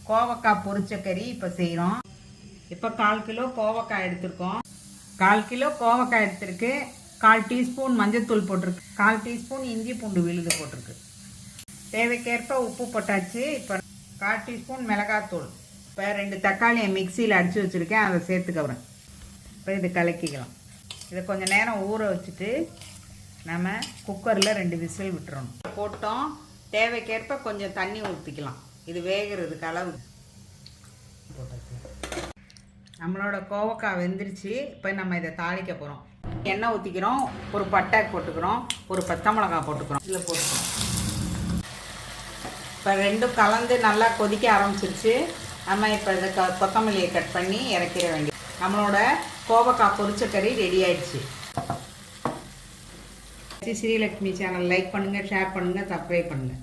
கோவக்காய் பொரிச்ச கறி இப்போ செய்கிறோம். இப்போ 1/4 கிலோ கோவக்காய் எடுத்துருக்கோம். 1/4 கிலோ கோவக்காய் எடுத்துருக்கு. 1/4 டீஸ்பூன் மஞ்சள்தூள் போட்டிருக்கு. 1/4 டீஸ்பூன் இஞ்சி பூண்டு விழுது போட்டிருக்கு. தேவைக்கேற்ப உப்பு போட்டாச்சு. இப்போ 1/4 டீஸ்பூன் மிளகாத்தூள். இப்போ 2 தக்காளியை மிக்சியில் அடித்து வச்சுருக்கேன், அதை சேர்த்துக்கிறேன். இப்போ இது கலக்கிக்கலாம். இதை கொஞ்சம் நேரம் ஊற வச்சுட்டு நம்ம குக்கரில் 2 விசில் விட்டுறணும். போட்டோம். தேவைக்கேற்ப கொஞ்சம் தண்ணி ஊற்றிக்கலாம். இது வேகிறதுக்கு அளவு நம்மளோட கோவக்காய் வெந்துருச்சு. இப்போ நம்ம இதை தாளிக்க போகிறோம். எண்ணெய் ஊற்றிக்கிறோம். ஒரு பட்டை போட்டுக்கிறோம், ஒரு பச்சை மிளகாய் போட்டுக்கிறோம். இதில் போட்டுக்கிறோம். இப்போ 2ம் கலந்து நல்லா கொதிக்க ஆரம்பிச்சிருச்சு. நம்ம இப்போ இதை கொத்தமல்லியை கட் பண்ணி இறக்கிற வேண்டியது. நம்மளோட கோவக்காய் பொரிச்ச கறி ரெடி ஆயிடுச்சு. ஸ்ரீலக்ஷ்மி சேனல் லைக் பண்ணுங்கள், ஷேர் பண்ணுங்கள், சப்ஸ்கிரைப் பண்ணுங்கள்.